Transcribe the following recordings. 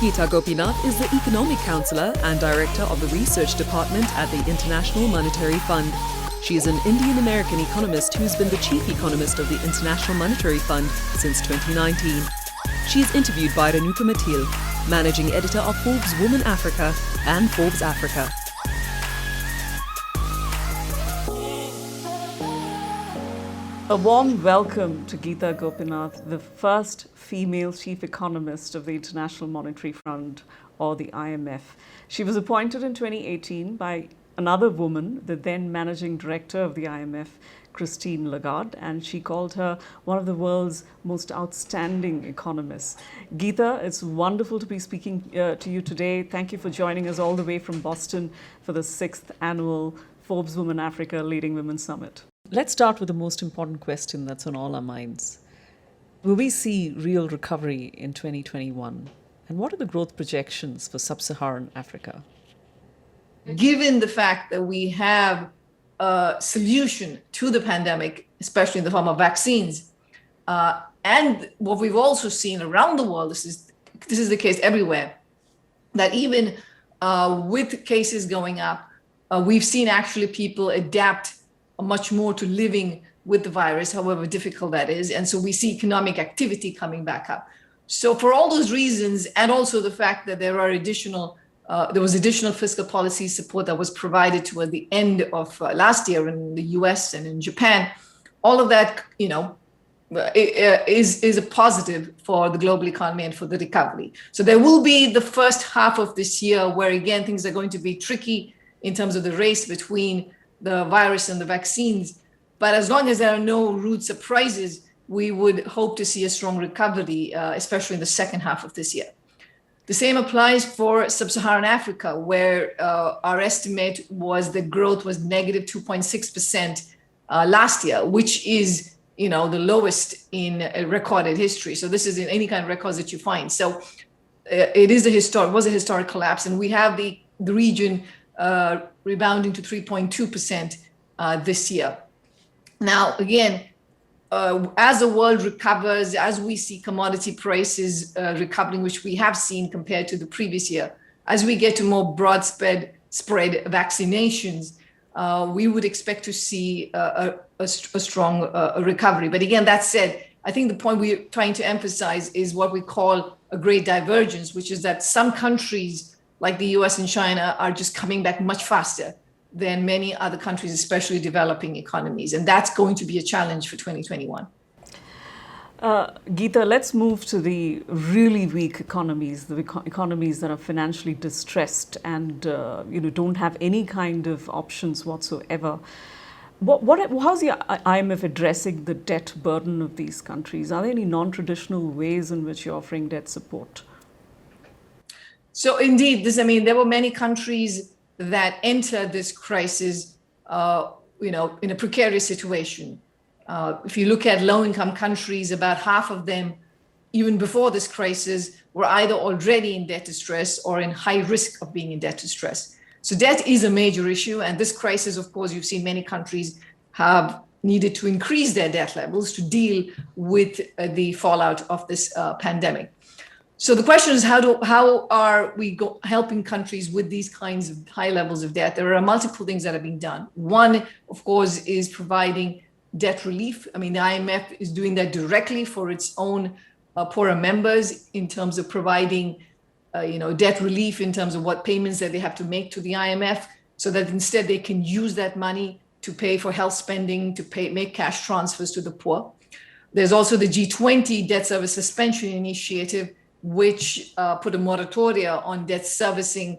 Gita Gopinath is the Economic Counselor and Director of the Research Department at the International Monetary Fund. She is an Indian-American economist who's been the Chief Economist of the International Monetary Fund since 2019. She is interviewed by Ranuka Matil, Managing Editor of Forbes Women Africa and Forbes Africa. A warm welcome to Gita Gopinath, the first female chief economist of the International Monetary Fund, or the IMF. She was appointed in 2018 by another woman, the then managing director of the IMF, Christine Lagarde, and she called her one of the world's most outstanding economists. Gita, it's wonderful to be speaking to you today. Thank you for joining us all the way from Boston for the 6th annual Forbes Women Africa Leading Women Summit. Let's start with the most important question that's on all our minds. Will we see real recovery in 2021? And what are the growth projections for sub-Saharan Africa? Given the fact that we have a solution to the pandemic, especially in the form of vaccines, and what we've also seen around the world, this is the case everywhere, that even with cases going up, we've seen actually people adapt much more to living with the virus, however difficult that is. And so we see economic activity coming back up. So for all those reasons, and also the fact that there was additional fiscal policy support that was provided toward the end of last year in the US and in Japan, all of that, is a positive for the global economy and for the recovery. So there will be the first half of this year where, again, things are going to be tricky in terms of the race between the virus and the vaccines. But as long as there are no rude surprises, we would hope to see a strong recovery, especially in the second half of this year. The same applies for sub-Saharan Africa, where our estimate was the growth was negative 2.6% last year, which is, the lowest in recorded history. So this is in any kind of records that you find. So it was a historic collapse, and we have the region rebounding to 3.2% this year. Now, again, as the world recovers, as we see commodity prices recovering, which we have seen compared to the previous year, as we get to more broad spread vaccinations, we would expect to see a strong recovery. But again, that said, I think the point we're trying to emphasize is what we call a great divergence, which is that some countries like the US and China are just coming back much faster than many other countries, especially developing economies. And that's going to be a challenge for 2021. Gita, let's move to the really weak economies, the economies that are financially distressed and don't have any kind of options whatsoever. How's the IMF addressing the debt burden of these countries? Are there any non-traditional ways in which you're offering debt support? So indeed, there were many countries that entered this crisis, in a precarious situation. If you look at low-income countries, about half of them, even before this crisis, were either already in debt distress or in high risk of being in debt distress. So debt is a major issue. And this crisis, of course, you've seen many countries have needed to increase their debt levels to deal with the fallout of this pandemic. So the question is, how are we helping countries with these kinds of high levels of debt? There are multiple things that are being done. One, of course, is providing debt relief. The IMF is doing that directly for its own poorer members in terms of providing, debt relief in terms of what payments that they have to make to the IMF, so that instead they can use that money to pay for health spending, to make cash transfers to the poor. There's also the G20 debt service suspension initiative, which put a moratoria on debt servicing.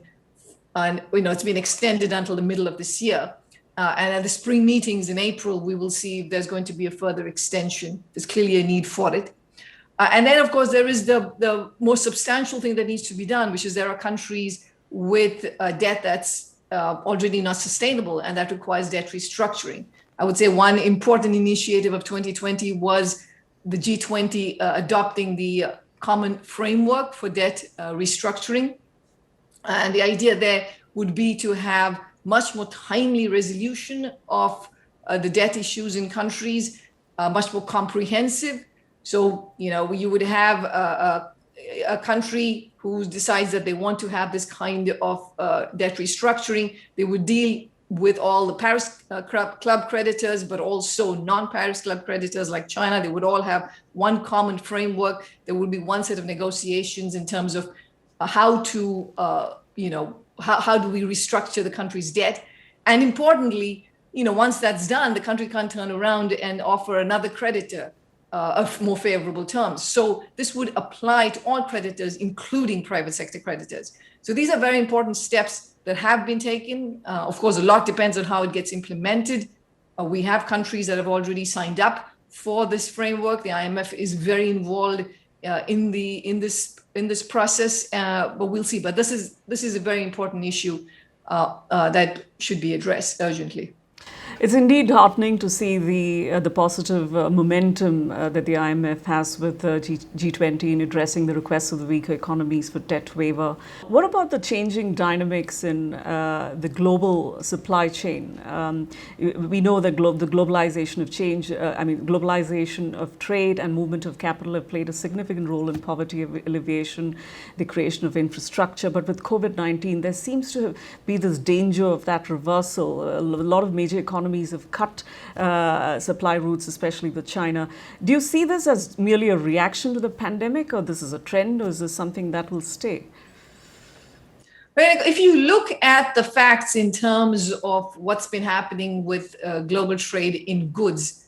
And it's been extended until the middle of this year. And at the spring meetings in April, we will see if there's going to be a further extension. There's clearly a need for it. And then, of course, there is the more substantial thing that needs to be done, which is there are countries with debt that's already not sustainable, and that requires debt restructuring. I would say one important initiative of 2020 was the G20 adopting the common framework for debt restructuring. And the idea there would be to have much more timely resolution of the debt issues in countries, much more comprehensive. So, you would have a country who decides that they want to have this kind of debt restructuring. They would deal with all the Paris Club creditors, but also non-Paris Club creditors like China. They would all have one common framework. There would be one set of negotiations in terms of how to, how do we restructure the country's debt? And importantly, once that's done, the country can't turn around and offer another creditor of more favorable terms. So this would apply to all creditors, including private sector creditors. So these are very important steps that have been taken. Of course, a lot depends on how it gets implemented. We have countries that have already signed up for this framework. The IMF is very involved in this process, but we'll see. But this is a very important issue that should be addressed urgently. It's indeed heartening to see the positive momentum that the IMF has with G20 in addressing the requests of the weaker economies for debt waiver. What about the changing dynamics in the global supply chain? We know that the globalization of change, globalization of trade and movement of capital have played a significant role in poverty alleviation, the creation of infrastructure. But with COVID-19, there seems to be this danger of that reversal. A lot of major economies have cut supply routes, especially with China. Do you see this as merely a reaction to the pandemic, or this is a trend, or is this something that will stay? If you look at the facts in terms of what's been happening with global trade in goods,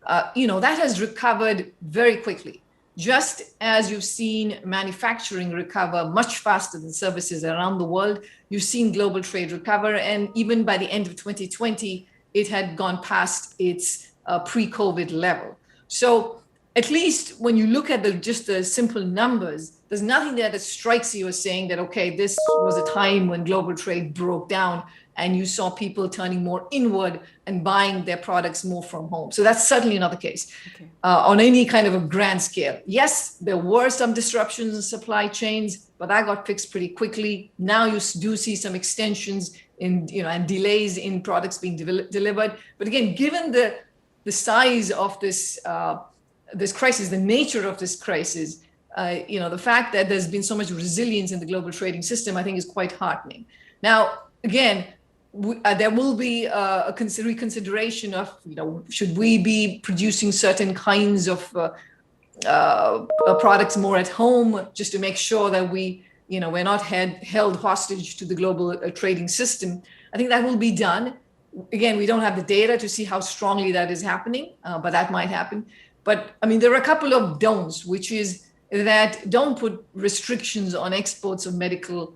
that has recovered very quickly. Just as you've seen manufacturing recover much faster than services around the world, you've seen global trade recover. And even by the end of 2020, it had gone past its pre-COVID level. So at least when you look at just the simple numbers, there's nothing there that strikes you as saying that, okay, this was a time when global trade broke down and you saw people turning more inward and buying their products more from home. So that's certainly not the case on any kind of a grand scale. Yes, there were some disruptions in supply chains, but that got fixed pretty quickly. Now you do see some extensions and delays in products being delivered. But again, given the size of this crisis, the nature of this crisis, the fact that there's been so much resilience in the global trading system, I think is quite heartening. Now, again, there will be a reconsideration of, should we be producing certain kinds of products more at home, just to make sure that we're not held hostage to the global trading system. I think that will be done. Again, we don't have the data to see how strongly that is happening, but that might happen. But there are a couple of don'ts, which is that don't put restrictions on exports of medical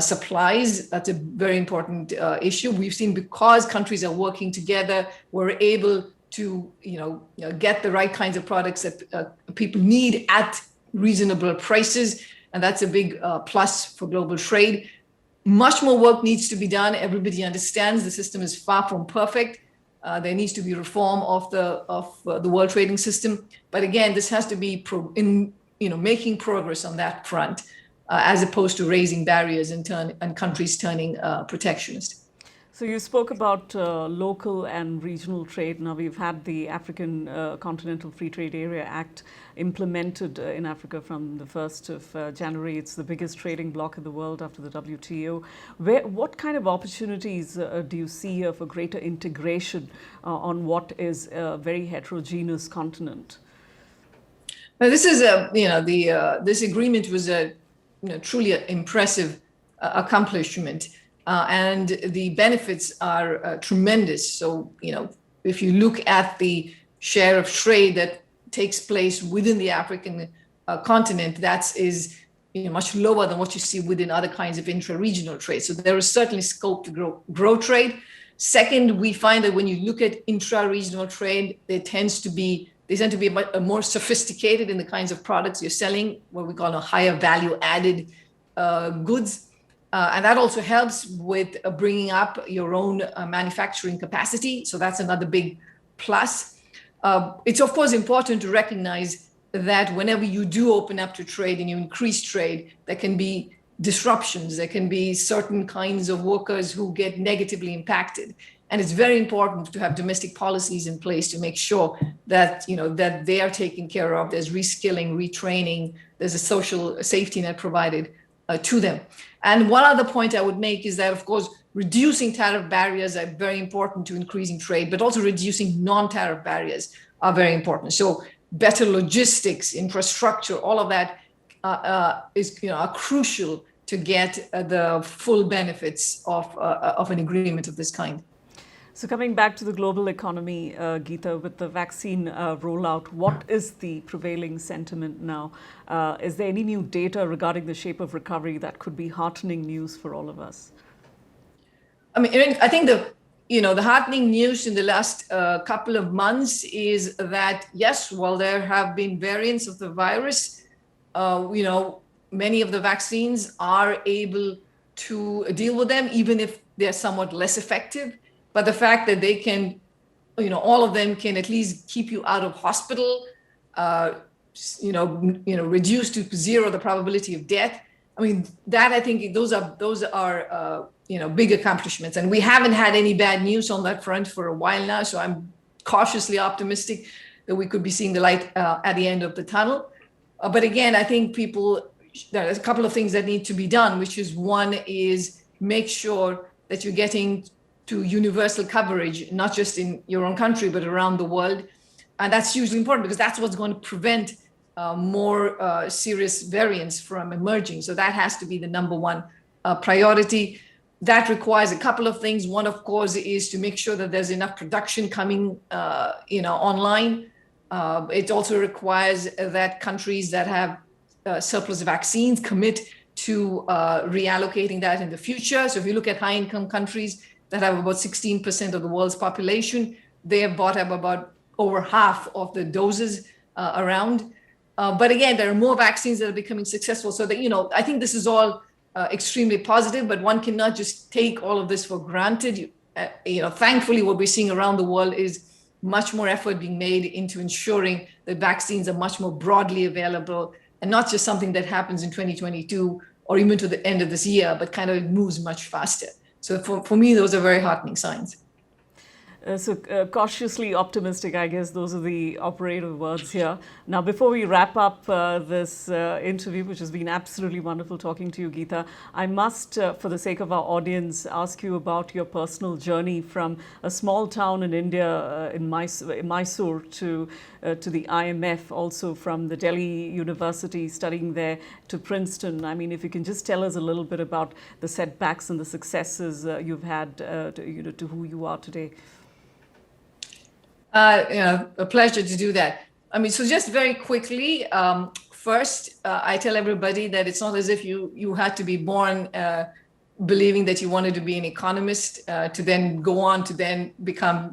supplies. That's a very important issue. We've seen, because countries are working together, we're able to get the right kinds of products that people need at reasonable prices. And that's a big plus for global trade. Much more work needs to be done. Everybody understands the system is far from perfect. There needs to be reform of the world trading system. But again, this has to be making progress on that front, as opposed to raising barriers and countries turning protectionist. So you spoke about local and regional trade. Now we've had the African Continental Free Trade Area Act implemented in Africa from the 1st of January. It's the biggest trading bloc in the world after the WTO. What kind of opportunities do you see for greater integration on what is a very heterogeneous continent? Now, this is this agreement was a truly impressive accomplishment. And the benefits are tremendous. So, if you look at the share of trade that takes place within the African continent, that is much lower than what you see within other kinds of intra-regional trade. So there is certainly scope to grow trade. Second, we find that when you look at intra-regional trade, they tend to be more sophisticated in the kinds of products you're selling, what we call a higher value added goods. And that also helps with bringing up your own manufacturing capacity. So that's another big plus. It's, of course, important to recognize that whenever you do open up to trade and you increase trade, there can be disruptions. There can be certain kinds of workers who get negatively impacted. And it's very important to have domestic policies in place to make sure that, that they are taken care of. There's reskilling, retraining, there's a social safety net provided to them. And one other point I would make is that, of course, reducing tariff barriers are very important to increasing trade, but also reducing non-tariff barriers are very important. So better logistics, infrastructure, all of that are crucial to get the full benefits of an agreement of this kind. So coming back to the global economy, Gita, with the vaccine rollout, what is the prevailing sentiment now? Is there any new data regarding the shape of recovery that could be heartening news for all of us? I mean, I think the heartening news in the last couple of months is that, yes, while there have been variants of the virus, many of the vaccines are able to deal with them, even if they're somewhat less effective. But the fact that they can, all of them can at least keep you out of hospital, reduce to zero the probability of death. I mean, that I think those are big accomplishments. And we haven't had any bad news on that front for a while now. So I'm cautiously optimistic that we could be seeing the light at the end of the tunnel. But again, I think there's a couple of things that need to be done, which is one is make sure that you're getting to universal coverage, not just in your own country, but around the world. And that's hugely important because that's what's going to prevent more serious variants from emerging. So that has to be the number one priority. That requires a couple of things. One, of course, is to make sure that there's enough production coming online. It also requires that countries that have surplus vaccines commit to reallocating that in the future. So if you look at high-income countries that have about 16% of the world's population, they have bought up about over half of the doses around. But again, there are more vaccines that are becoming successful. So that, I think this is all extremely positive, but one cannot just take all of this for granted. Thankfully, what we're seeing around the world is much more effort being made into ensuring that vaccines are much more broadly available and not just something that happens in 2022 or even to the end of this year, but kind of moves much faster. So for me, those are very heartening signs. Cautiously optimistic, I guess those are the operative words here. Now, before we wrap up this interview, which has been absolutely wonderful talking to you, Gita, I must, for the sake of our audience, ask you about your personal journey from a small town in India, in Mysore, to the IMF, also from the Delhi University, studying there, to Princeton. I mean, if you can just tell us a little bit about the setbacks and the successes you've had to who you are today. A pleasure to do that. I mean, so just very quickly, first, I tell everybody that it's not as if you had to be born believing that you wanted to be an economist to then go on to then become,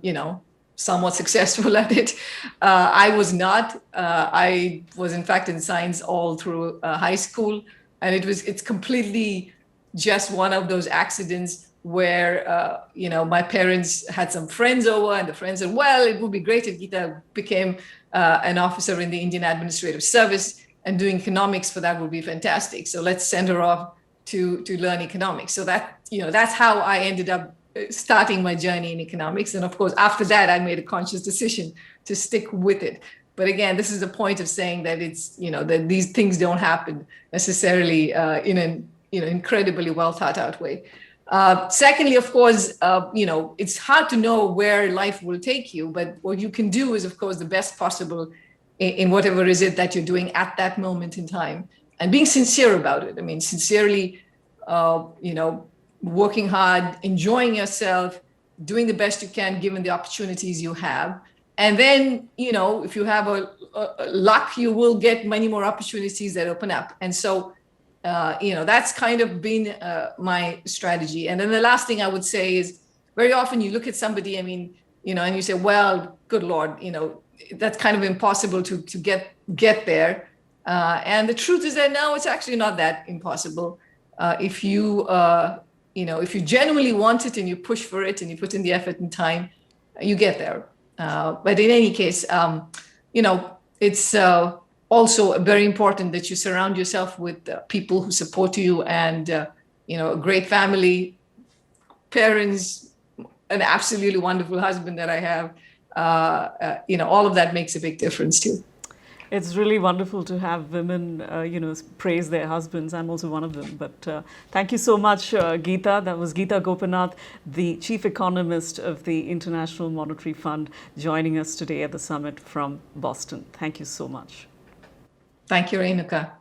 somewhat successful at it. I was not. I was, in fact, in science all through high school. And it's completely just one of those accidents where, my parents had some friends over and the friends said, well, it would be great if Gita became an officer in the Indian Administrative Service, and doing economics for that would be fantastic. So let's send her off to learn economics. So that's how I ended up starting my journey in economics. And of course, after that, I made a conscious decision to stick with it. But again, this is the point of saying that it's, that these things don't happen necessarily in an incredibly well thought out way. Secondly, of course, it's hard to know where life will take you, but what you can do is, of course, the best possible in whatever is it that you're doing at that moment in time, and being sincere about it. I mean, sincerely, working hard, enjoying yourself, doing the best you can given the opportunities you have. And then, if you have a luck, you will get many more opportunities that open up. And so, that's kind of been my strategy. And then the last thing I would say is, very often you look at somebody, and you say, well, good Lord, that's kind of impossible to get there. And the truth is that no, it's actually not that impossible. If you genuinely want it and you push for it and you put in the effort and time, you get there. But in any case, it's also very important that you surround yourself with people who support you and, a great family, parents, an absolutely wonderful husband that I have. All of that makes a big difference too. It's really wonderful to have women, praise their husbands. I'm also one of them. But thank you so much, Gita. That was Gita Gopinath, the Chief Economist of the International Monetary Fund, joining us today at the summit from Boston. Thank you so much. Thank you, Renuka.